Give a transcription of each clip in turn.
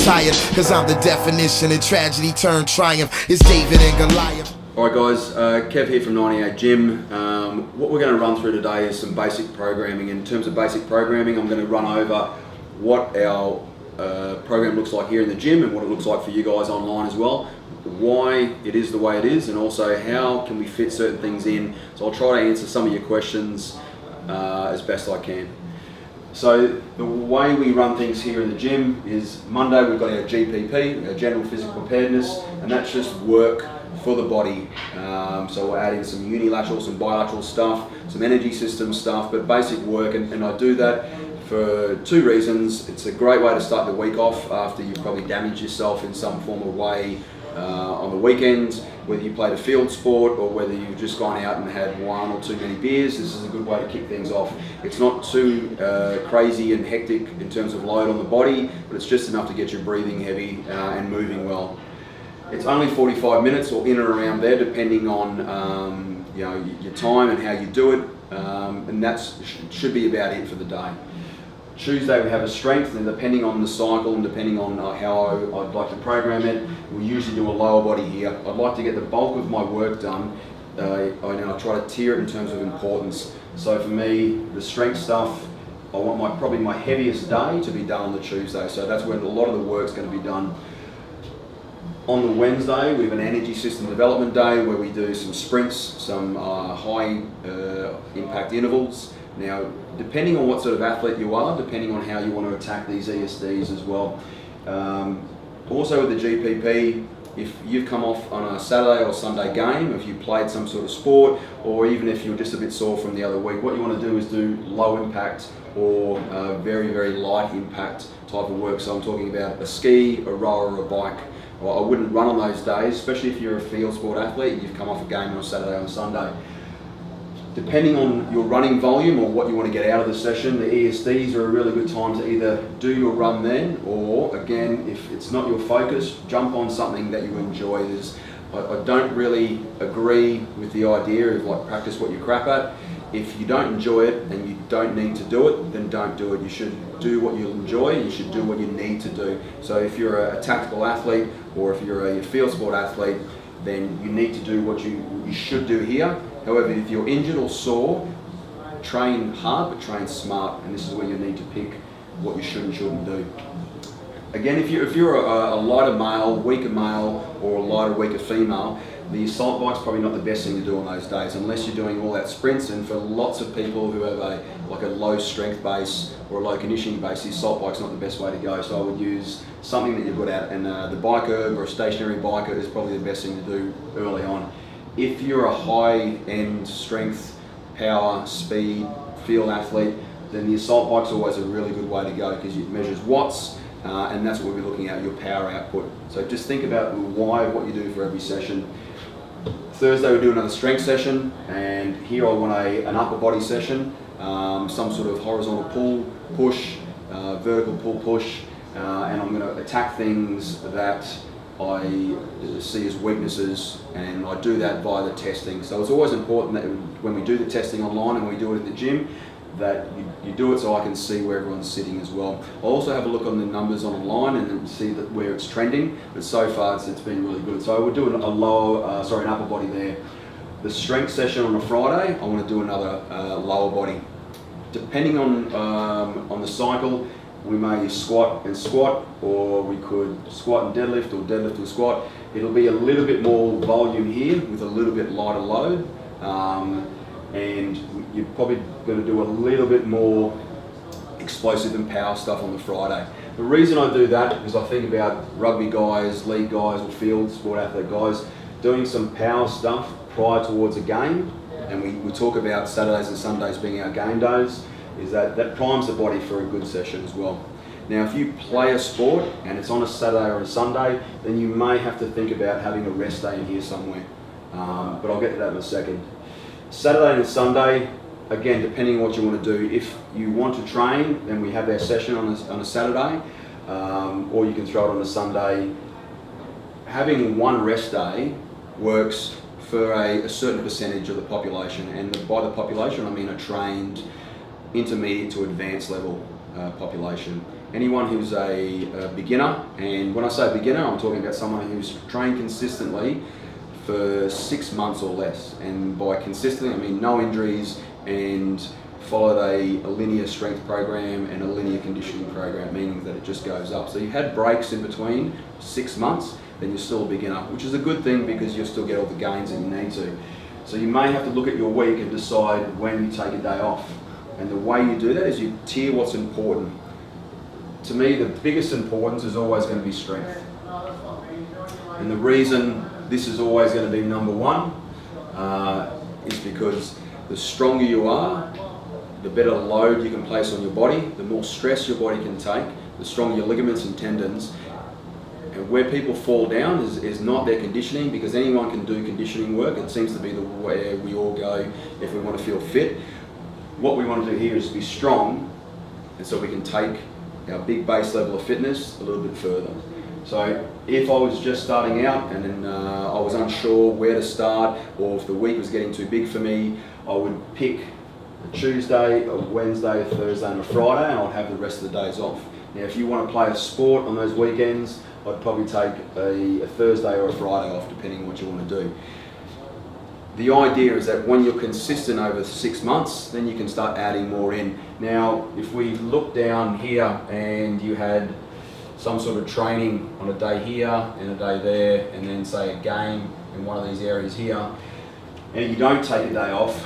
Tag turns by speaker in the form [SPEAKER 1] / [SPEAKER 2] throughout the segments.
[SPEAKER 1] tired, cause I'm the definition of tragedy turned triumph. It's David and Goliath.
[SPEAKER 2] Alright guys, Kev here from 98 Gym. What we're going to run through today is some basic programming. In terms of basic programming, I'm going to run over what our program looks like here in the gym and what it looks like for you guys online as well. Why it is the way it is, and also how can we fit certain things in. So I'll try to answer some of your questions as best I can. So the way we run things here in the gym is Monday we've got our GPP, our General Physical Preparedness, and that's just work for the body. So we'll add in some unilateral, some bilateral stuff, some energy system stuff, but basic work, and I do that for two reasons. It's a great way to start the week off after you've probably damaged yourself in some form of way on the weekends, whether you played a field sport or whether you've just gone out and had one or too many beers. This is a good way to kick things off. It's not too crazy and hectic in terms of load on the body, but it's just enough to get your breathing heavy and moving well. It's only 45 minutes or in and around there, depending on your time and how you do it, and that should be about it for the day. Tuesday we have a strength, and depending on the cycle and depending on how I'd like to program it, we usually do a lower body here. I'd like to get the bulk of my work done, and I try to tier it in terms of importance. So for me, the strength stuff, I want probably my heaviest day to be done on the Tuesday, so that's when a lot of the work's going to be done. On the Wednesday, we have an energy system development day where we do some sprints, some high impact intervals. Now, depending on what sort of athlete you are, depending on how you want to attack these ESDs as well. Also with the GPP, if you've come off on a Saturday or Sunday game, if you played some sort of sport, or even if you're just a bit sore from the other week, what you want to do is do low impact or very, very light impact type of work. So I'm talking about a ski, a rower, or a bike. I wouldn't run on those days, especially if you're a field sport athlete and you've come off a game on a Saturday or Sunday. Depending on your running volume or what you want to get out of the session, the ESDs are a really good time to either do your run then, or again, if it's not your focus, jump on something that you enjoy. I don't really agree with the idea of like practice what you crap at. If you don't enjoy it and you don't need to do it, then don't do it. You should do what you enjoy, you should do what you need to do. So if you're a tactical athlete or if you're a field sport athlete, then you need to do what you should do here. However, if you're injured or sore, train hard but train smart, and this is where you need to pick what you should and shouldn't do. Again, if you're a lighter male, weaker male, or a lighter, weaker female, the assault bike's probably not the best thing to do on those days, unless you're doing all that sprints. And for lots of people who have a low strength base or a low conditioning base, the assault bike's not the best way to go. So I would use something that you're good at, and the bike erg or a stationary biker is probably the best thing to do early on. If you're a high-end strength, power, speed, field athlete, then the assault bike's always a really good way to go because it measures watts, and that's what we'll be looking at, your power output. So just think about why, what you do for every session. Thursday we do another strength session, and here I want an upper body session, some sort of horizontal pull, push, vertical pull, push, and I'm going to attack things that I see as weaknesses, and I do that via the testing. So it's always important that when we do the testing online and we do it at the gym, that you do it so I can see where everyone's sitting as well. I'll also have a look on the numbers online and see where it's trending, but so far it's been really good. So I would do an upper body there. The strength session on a Friday, I want to do another lower body. Depending on the cycle, we may squat and squat, or we could squat and deadlift, or deadlift and squat. It'll be a little bit more volume here with a little bit lighter load. And you're probably going to do a little bit more explosive and power stuff on the Friday. The reason I do that is I think about rugby guys, league guys, or field sport athlete guys doing some power stuff prior towards a game, and we talk about Saturdays and Sundays being our game days, is that primes the body for a good session as well. Now if you play a sport and it's on a Saturday or a Sunday, then you may have to think about having a rest day in here somewhere, but I'll get to that in a second. Saturday and Sunday, again, depending on what you want to do. If you want to train, then we have our session on a Saturday, or you can throw it on a Sunday. Having one rest day works for a certain percentage of the population, and by the population I mean a trained intermediate to advanced level population. anyone who's a beginner, and when I say beginner, I'm talking about someone who's trained consistently for 6 months or less. And by consistently, I mean no injuries and followed a linear strength program and a linear conditioning program, meaning that it just goes up. So you had breaks in between 6 months, then you're still a beginner, which is a good thing because you'll still get all the gains that you need to. So you may have to look at your week and decide when you take a day off. And the way you do that is you tier what's important. To me, the biggest importance is always going to be strength. And the reason this is always going to be number one is because the stronger you are, the better load you can place on your body, the more stress your body can take, the stronger your ligaments and tendons. And where people fall down is not their conditioning, because anyone can do conditioning work. It seems to be the way we all go if we want to feel fit. What we want to do here is be strong, and so we can take our big base level of fitness a little bit further. So if I was just starting out and then I was unsure where to start, or if the week was getting too big for me, I would pick a Tuesday, a Wednesday, a Thursday and a Friday, and I'd have the rest of the days off. Now if you want to play a sport on those weekends, I'd probably take a Thursday or a Friday off, depending on what you want to do. The idea is that when you're consistent over 6 months, then you can start adding more in. Now, if we look down here and you had some sort of training on a day here and a day there, and then say a game in one of these areas here, and you don't take a day off,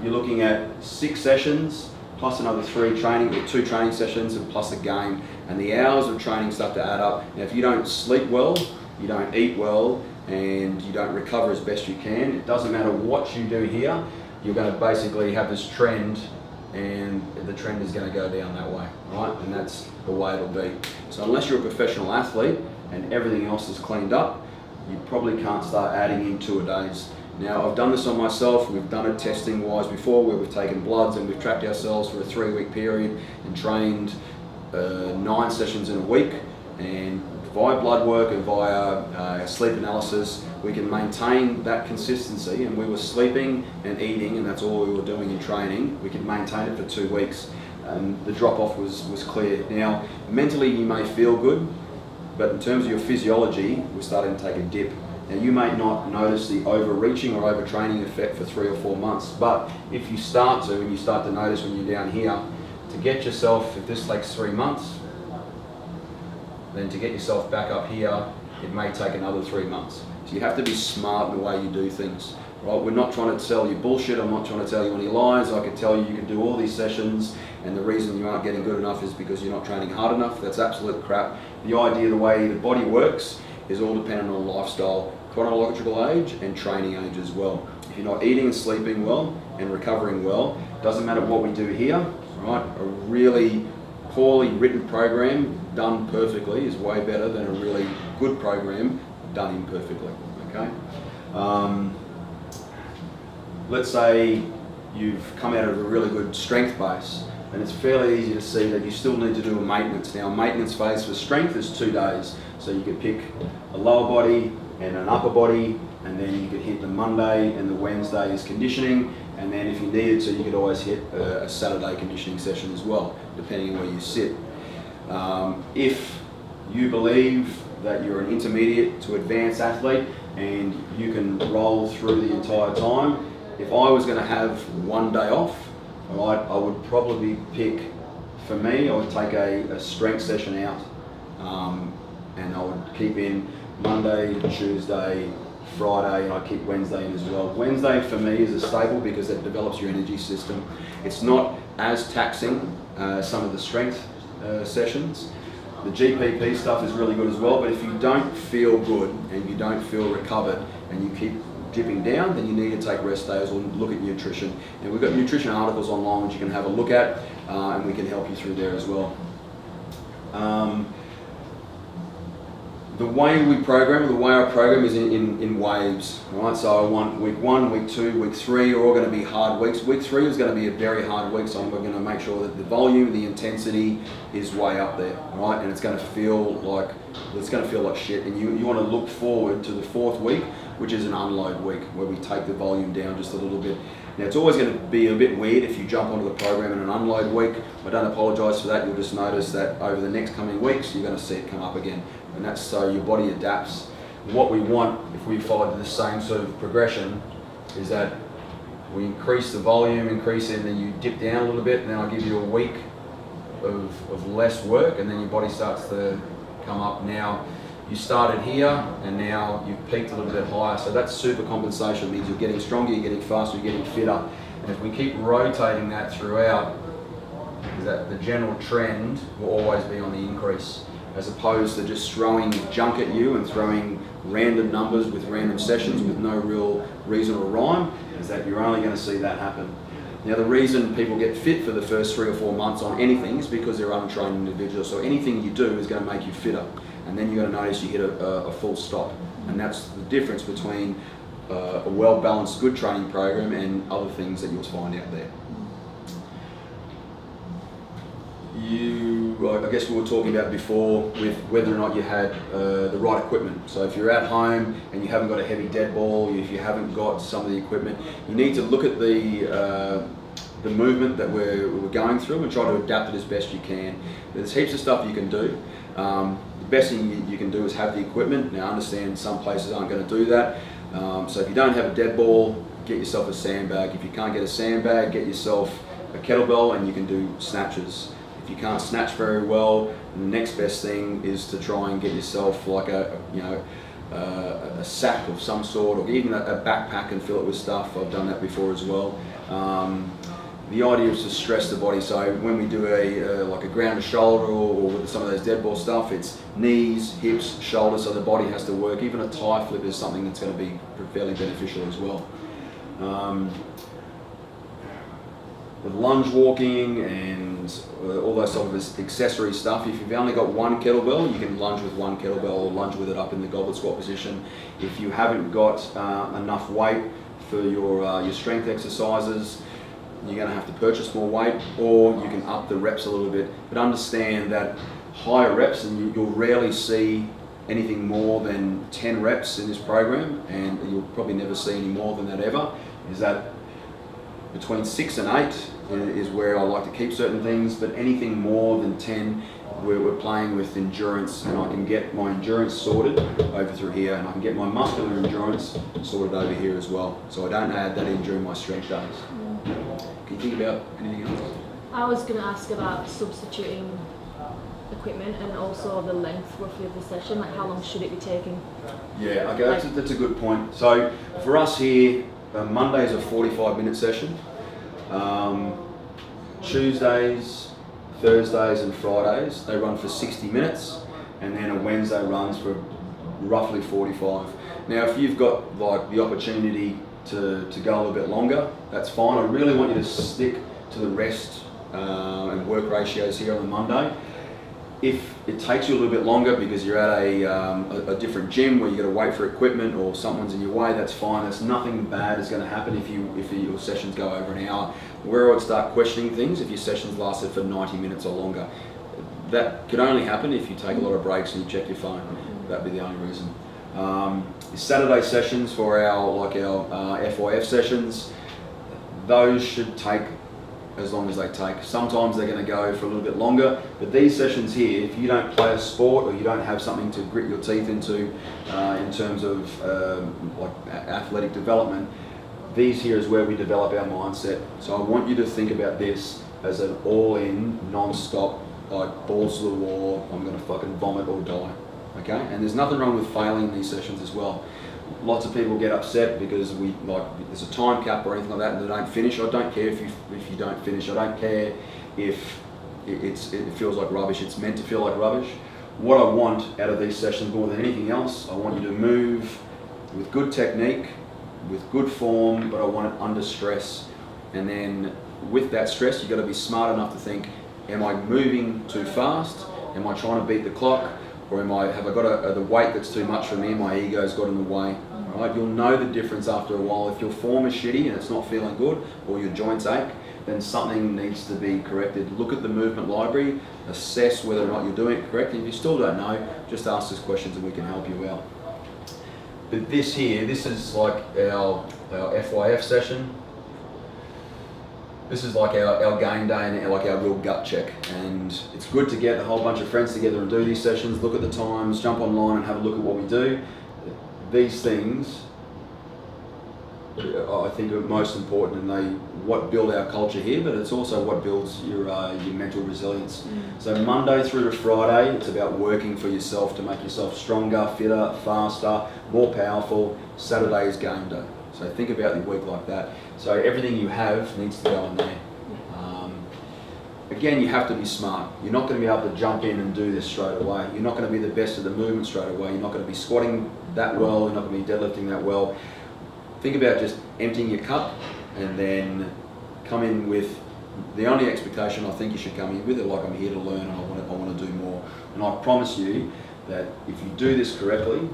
[SPEAKER 2] you're looking at 6 sessions plus another 2 training sessions and plus a game, and the hours of training start to add up. Now, if you don't sleep well, you don't eat well, and you don't recover as best you can, it doesn't matter what you do here, you're going to basically have this trend, and the trend is going to go down that way, right? And that's the way it'll be. So unless you're a professional athlete and everything else is cleaned up, you probably can't start adding in 2 a days. Now, I've done this on myself. We've done it testing wise before, where we've taken bloods and we've tracked ourselves for a 3-week period and trained 9 sessions in a week, and via blood work and via sleep analysis, we can maintain that consistency. And we were sleeping and eating, and that's all we were doing in training. We could maintain it for 2 weeks, and the drop off was clear. Now, mentally you may feel good, but in terms of your physiology, we're starting to take a dip. Now, you may not notice the overreaching or overtraining effect for 3 or 4 months, but if you start to, and you start to notice when you're down here, to get yourself, if this takes 3 months, then to get yourself back up here, it may take another 3 months. So you have to be smart in the way you do things, right? We're not trying to tell you bullshit. I'm not trying to tell you any lies. I can tell you can do all these sessions, and the reason you aren't getting good enough is because you're not training hard enough. That's absolute crap. The idea, the way the body works, is all dependent on lifestyle, chronological age, and training age as well. If you're not eating and sleeping well and recovering well, doesn't matter what we do here, right? A really poorly written program done perfectly is way better than a really good program done imperfectly, okay? Let's say you've come out of a really good strength base, and it's fairly easy to see that you still need to do a maintenance. Now, a maintenance phase for strength is 2 days. So you could pick a lower body and an upper body, and then you could hit the Monday and the Wednesday is conditioning, and then if you needed to, you could always hit a Saturday conditioning session as well, depending on where you sit. If you believe that you're an intermediate to advanced athlete and you can roll through the entire time, if I was going to have 1 day off, all right, I would probably pick, for me, I would take a strength session out, and I would keep in Monday, Tuesday, Friday, and I keep Wednesday in as well. Wednesday for me is a staple because it develops your energy system. It's not as taxing some of the strength sessions. The GPP stuff is really good as well, but if you don't feel good and you don't feel recovered and you keep dipping down, then you need to take rest days or look at nutrition. And we've got nutrition articles online which you can have a look at, and we can help you through there as well. The way we program, the way our program is in waves, right? So I want week 1, week 2, week 3 are all going to be hard weeks. Week 3 is going to be a very hard week, so we're going to make sure that the volume, the intensity is way up there, right? And it's going to feel like shit. And you want to look forward to the 4th week, which is an unload week, where we take the volume down just a little bit. Now it's always going to be a bit weird if you jump onto the program in an unload week. I don't apologise for that. You'll just notice that over the next coming weeks you're going to see it come up again, and that's so your body adapts. What we want, if we follow the same sort of progression, is that we increase the volume, increase it, and then you dip down a little bit, and then I'll give you a week of less work, and then your body starts to come up. Now you started here and now you've peaked a little bit higher, so that's super compensation. It means you're getting stronger, you're getting faster, you're getting fitter, and if we keep rotating that throughout, is that the general trend will always be on the increase, as opposed to just throwing junk at you and throwing random numbers with random sessions with no real reason or rhyme, is that you're only going to see that happen. Now the reason people get fit for the first 3 or 4 months on anything is because they're untrained individuals, so anything you do is going to make you fitter, and then you're going to notice you hit a full stop, and that's the difference between a well-balanced good training program and other things that you'll find out there. I guess we were talking about before with whether or not you had the right equipment. So if you're at home and you haven't got a heavy dead ball, if you haven't got some of the equipment, you need to look at the movement that we're going through and try to adapt it as best you can. There's heaps of stuff you can do. The best thing you can do is have the equipment. Now I understand some places aren't going to do that. So if you don't have a dead ball, get yourself a sandbag. If you can't get a sandbag, get yourself a kettlebell and you can do snatches. If you can't snatch very well, the next best thing is to try and get yourself like a sack of some sort, or even a backpack and fill it with stuff. I've done that before as well. The idea is to stress the body. So when we do like a ground to shoulder or with some of those dead ball stuff, it's knees, hips, shoulders. So the body has to work. Even a tie flip is something that's going to be fairly beneficial as well. With lunge walking and all those sort of accessory stuff, if you've only got one kettlebell, you can lunge with one kettlebell or lunge with it up in the goblet squat position. If you haven't got enough weight for your strength exercises, you're going to have to purchase more weight, or you can up the reps a little bit. But understand that higher reps, and you'll rarely see anything more than 10 reps in this program, and you'll probably never see any more than that ever, is that between 6 and 8 is where I like to keep certain things, but anything more than 10, we're playing with endurance, and I can get my endurance sorted over through here, and I can get my muscular endurance sorted over here as well. So I don't add that in during my strength days. Can you think about anything else?
[SPEAKER 3] I was going to ask about substituting equipment and also the length roughly of the session, like how long should it be taking?
[SPEAKER 2] Yeah, okay, that's a good point. So for us here, Monday's a 45-minute session. Tuesdays, Thursdays and Fridays, they run for 60 minutes, and then a Wednesday runs for roughly 45. Now if you've got like the opportunity to go a little bit longer, that's fine. I really want you to stick to the rest and work ratios here on the Monday. If it takes you a little bit longer because you're at a different gym where you got to wait for equipment or someone's in your way, that's fine. There's nothing bad is going to happen if your sessions go over an hour. Where I would start questioning things if your sessions lasted for 90 minutes or longer. That could only happen if you take a lot of breaks and you check your phone. That'd be the only reason. Saturday sessions for our FYF sessions, those should take as long as they take. Sometimes they're going to go for a little bit longer, but these sessions here, if you don't play a sport or you don't have something to grit your teeth into in terms of like athletic development, these here is where we develop our mindset. So I want you to think about this as an all-in, non-stop, like balls to the wall, I'm going to fucking vomit or die. Okay? And there's nothing wrong with failing in these sessions as well. Lots of people get upset because there's a time cap or anything like that and they don't finish. I don't care if you don't finish. I don't care if it feels like rubbish. It's meant to feel like rubbish. What I want out of these sessions more than anything else, I want you to move with good technique, with good form, but I want it under stress. And then with that stress, you've got to be smart enough to think, am I moving too fast? Am I trying to beat the clock? Or have I got the weight that's too much for me, my ego's got in the way? Right? You'll know the difference after a while. If your form is shitty and it's not feeling good, or your joints ache, then something needs to be corrected. Look at the movement library, assess whether or not you're doing it correctly. If you still don't know, just ask us questions and we can help you out. But this is like our FYF session. This is like our game day and like our real gut check, and it's good to get a whole bunch of friends together and do these sessions, look at the times, jump online and have a look at what we do. These things I think are most important, and they what build our culture here, but it's also what builds your mental resilience. So Monday through to Friday, it's about working for yourself to make yourself stronger, fitter, faster, more powerful. Saturday is game day. So think about your week like that. So everything you have needs to go in there. Again, you have to be smart. You're not going to be able to jump in and do this straight away. You're not going to be the best at the movement straight away. You're not going to be squatting that well. You're not going to be deadlifting that well. Think about just emptying your cup and then come in with the only expectation I think you should come in with it, like I'm here to learn and I want to do more. And I promise you that if you do this correctly,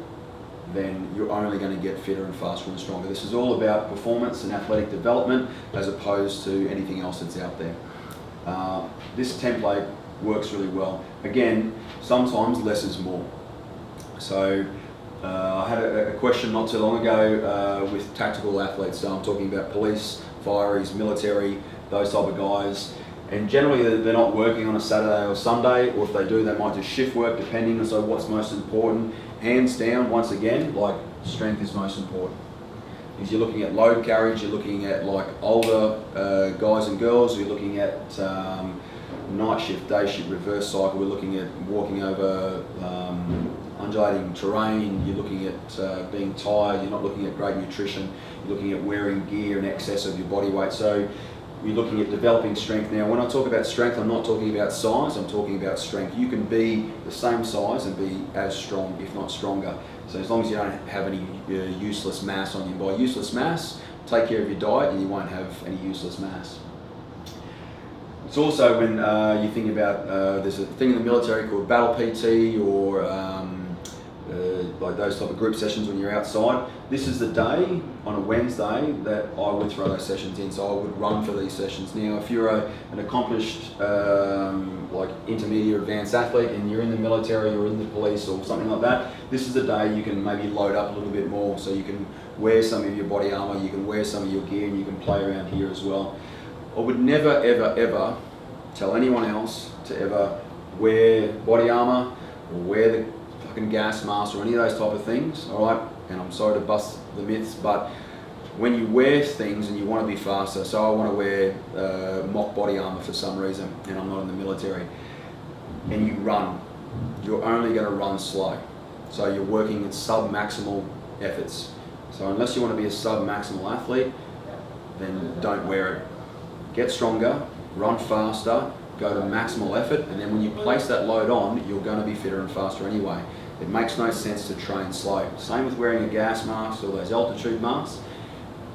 [SPEAKER 2] then you're only going to get fitter and faster and stronger. This is all about performance and athletic development as opposed to anything else that's out there. This template works really well. Again, sometimes less is more. So I had a question not too long ago with tactical athletes. So I'm talking about police, fireys, military, those type of guys. And generally they're not working on a Saturday or Sunday, or if they do, they might do shift work depending. And so what's most important? Hands down, once again, like strength is most important. Because you're looking at load carriage, you're looking at like older guys and girls, you're looking at night shift, day shift, reverse cycle, we're looking at walking over undulating terrain, you're looking at being tired, you're not looking at great nutrition, you're looking at wearing gear in excess of your body weight. So you're looking at developing strength. Now when I talk about strength, I'm not talking about size, I'm talking about strength. You can be the same size and be as strong, if not stronger. So as long as you don't have any useless mass on you. By useless mass, take care of your diet and you won't have any useless mass. It's also when you think about, there's a thing in the military called battle PT or like those type of group sessions when you're outside. This is the day on a Wednesday that I would throw those sessions in, so I would run for these sessions. Now if you're an accomplished like intermediate advanced athlete and you're in the military or in the police or something like that, this is the day you can maybe load up a little bit more, so you can wear some of your body armor, you can wear some of your gear, and you can play around here as well. I would never ever ever tell anyone else to ever wear body armor or wear the fucking gas mask or any of those type of things, all right? And I'm sorry to bust the myths, but when you wear things and you want to be faster, so I want to wear mock body armor for some reason, and I'm not in the military, and you run, you're only going to run slow. So you're working at sub-maximal efforts. So unless you want to be a sub-maximal athlete, then don't wear it. Get stronger, run faster, go to maximal effort, and then when you place that load on, you're going to be fitter and faster anyway. It makes no sense to train slow. Same with wearing a gas mask or those altitude masks.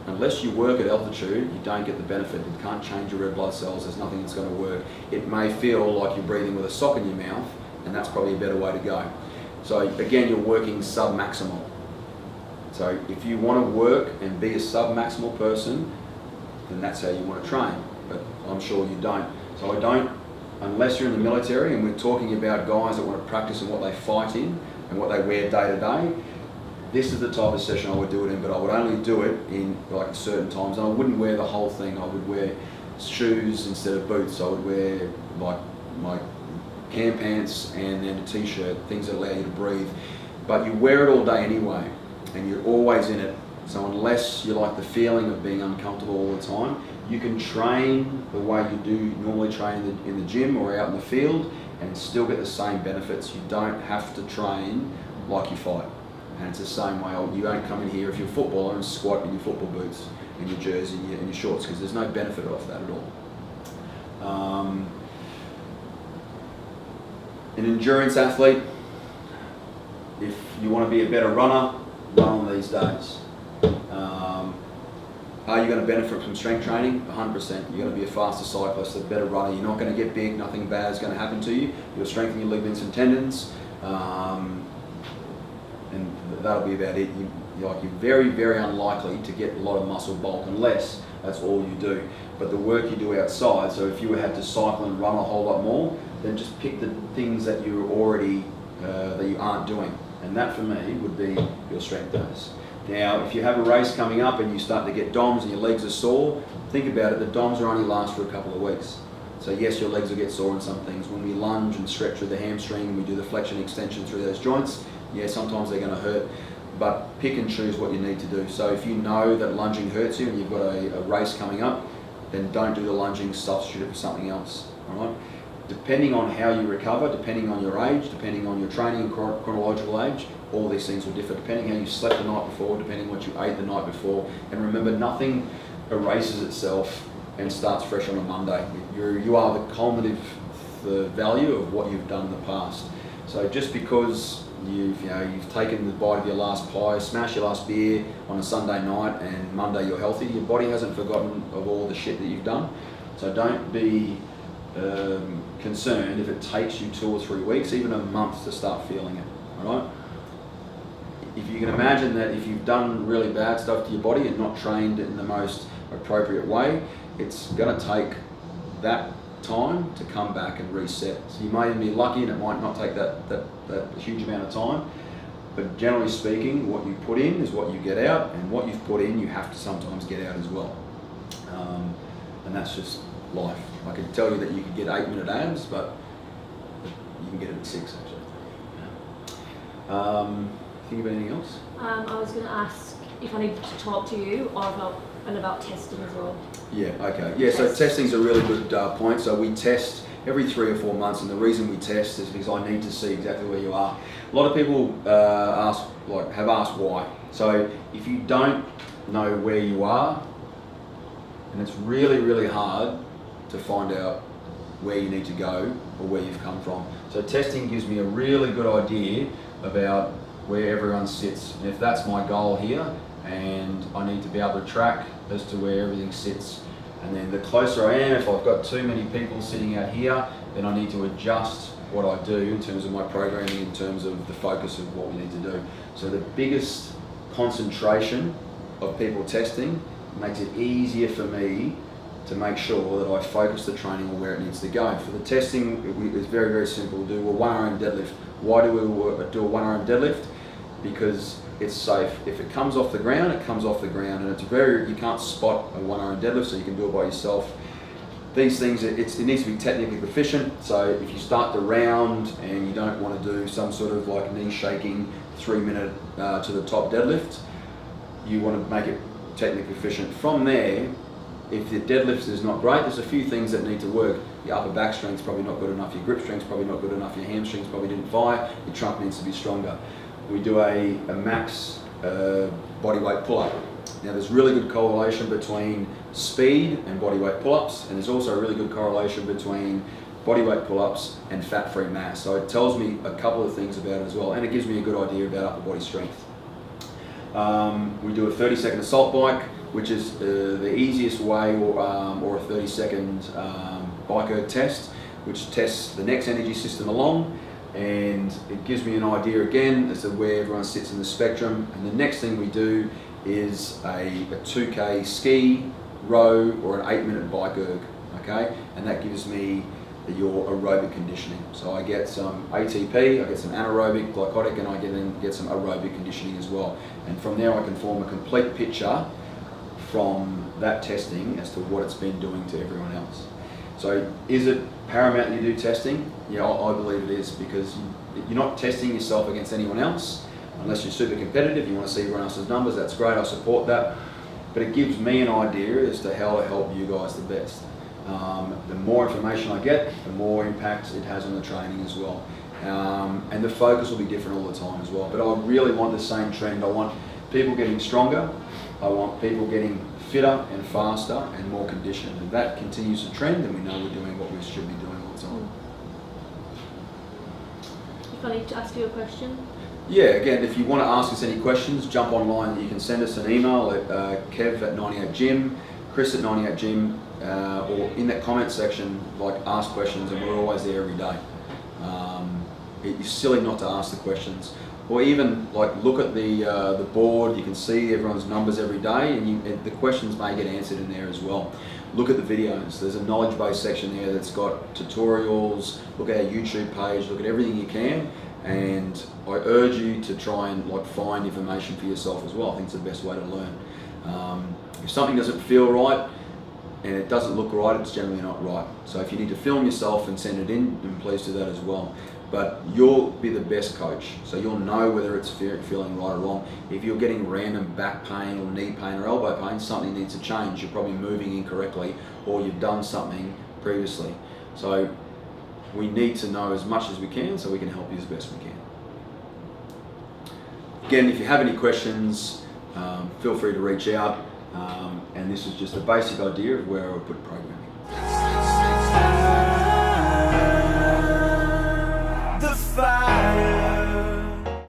[SPEAKER 2] Unless you work at altitude, you don't get the benefit. It can't change your red blood cells. There's nothing that's going to work. It may feel like you're breathing with a sock in your mouth, and that's probably a better way to go. So again, you're working sub-maximal. So if you want to work and be a sub-maximal person, then that's how you want to train. But I'm sure you don't. So I don't, unless you're in the military and we're talking about guys that want to practice in what they fight in and what they wear day to day, this is the type of session I would do it in, but I would only do it in like certain times, and I wouldn't wear the whole thing. I would wear shoes instead of boots. I would wear like my cam pants and then a t-shirt, things that allow you to breathe. But you wear it all day anyway, and you're always in it. So unless you like the feeling of being uncomfortable all the time, you can train the way you do normally train in the gym or out in the field and still get the same benefits. You don't have to train like you fight. And it's the same way. You won't come in here if you're a footballer and squat in your football boots and your jersey and your shorts, because there's no benefit off that at all. An endurance athlete, if you want to be a better runner, run on these days. Are you going to benefit from strength training? 100%. You're going to be a faster cyclist, a better runner. You're not going to get big, nothing bad is going to happen to you. You'll strengthen your ligaments and tendons, and that'll be about it. You're very, very unlikely to get a lot of muscle bulk unless that's all you do. But the work you do outside, so if you had to cycle and run a whole lot more, then just pick the things that you're already, that you aren't doing. And that for me would be your strength days. Now, if you have a race coming up and you start to get DOMs and your legs are sore, think about it, the DOMs will only last for a couple of weeks. So yes, your legs will get sore in some things. When we lunge and stretch through the hamstring and we do the flexion extension through those joints, yeah, sometimes they're going to hurt, but pick and choose what you need to do. So if you know that lunging hurts you and you've got a race coming up, then don't do the lunging, substitute it for something else, all right? Depending on how you recover, depending on your age, depending on your training and chronological age, all these things will differ, depending how you slept the night before, depending what you ate the night before. And remember, nothing erases itself and starts fresh on a Monday. You are the cumulative value of what you've done in the past. So just because you've taken the bite of your last pie, smashed your last beer on a Sunday night, and Monday you're healthy, your body hasn't forgotten of all the shit that you've done. So don't be concerned if it takes you 2 or 3 weeks, even a month to start feeling it, all right? If you can imagine that if you've done really bad stuff to your body and not trained in the most appropriate way, it's going to take that time to come back and reset. So you may be lucky and it might not take that huge amount of time, but generally speaking, what you put in is what you get out, and what you've put in you have to sometimes get out as well. And that's just life. I can tell you that you could get 8-minute abs, but you can get it at 6 actually. Think of anything else?
[SPEAKER 3] I was going to ask if I needed to talk to you or about testing as well.
[SPEAKER 2] Yeah, okay. Yeah, so testing's a really good point. So we test every 3 or 4 months, and the reason we test is because I need to see exactly where you are. A lot of people have asked why. So if you don't know where you are, and it's really, really hard to find out where you need to go or where you've come from. So testing gives me a really good idea about where everyone sits. And if that's my goal here, and I need to be able to track as to where everything sits. And then the closer I am, if I've got too many people sitting out here, then I need to adjust what I do in terms of my programming, in terms of the focus of what we need to do. So the biggest concentration of people testing makes it easier for me to make sure that I focus the training on where it needs to go. For the testing, it's very, very simple. We do a 1RM deadlift. Why do we do a 1RM deadlift? Because it's safe. If it comes off the ground, it comes off the ground, and you can't spot a 1RM deadlift, so you can do it by yourself. These things, it needs to be technically proficient. So if you start the round and you don't want to do some sort of like knee shaking 3-minute to the top deadlift, you want to make it technically proficient. From there, if the deadlift is not great, there's a few things that need to work. Your upper back strength's probably not good enough, your grip strength's probably not good enough, your hamstrings probably didn't fire, your trunk needs to be stronger. We do a max bodyweight pull-up. Now there's really good correlation between speed and bodyweight pull-ups, and there's also a really good correlation between bodyweight pull-ups and fat-free mass. So it tells me a couple of things about it as well, and it gives me a good idea about upper body strength. We do a 30-second assault bike, which is the easiest way, or a 30-second bike erg test, which tests the next energy system along, and it gives me an idea again as to where everyone sits in the spectrum. And the next thing we do is a 2K ski, row, or an 8-minute bike erg, okay? And that gives me your aerobic conditioning. So I get some ATP, I get some anaerobic, glycotic, and I get some aerobic conditioning as well. And from there I can form a complete picture from that testing as to what it's been doing to everyone else. So is it paramount that you do testing? Yeah, I believe it is, because you're not testing yourself against anyone else unless you're super competitive, you want to see everyone else's numbers, that's great, I support that. But it gives me an idea as to how to help you guys the best. The more information I get, the more impact it has on the training as well. And the focus will be different all the time as well. But I really want the same trend. I want people getting stronger, I want people getting fitter and faster and more conditioned. And that continues to trend, and we know we're doing what we should be doing all the time.
[SPEAKER 3] If I need to ask you a question?
[SPEAKER 2] Yeah, again, if you want to ask us any questions, jump online. You can send us an email at kev@98gym, chris@98gym, or in that comment section, ask questions, and we're always there every day. It's silly not to ask the questions. Or even look at the board, you can see everyone's numbers every day, and the questions may get answered in there as well. Look at the videos, there's a knowledge base section there that's got tutorials, look at our YouTube page, look at everything you can, And I urge you to try and find information for yourself as well. I think it's the best way to learn. If something doesn't feel right and it doesn't look right, it's generally not right. So if you need to film yourself and send it in, then please do that as well. But you'll be the best coach, so you'll know whether it's feeling right or wrong. If you're getting random back pain or knee pain or elbow pain, something needs to change. You're probably moving incorrectly, or you've done something previously. So we need to know as much as we can so we can help you as best we can. Again, if you have any questions, feel free to reach out. And this is just a basic idea of where I would put programming.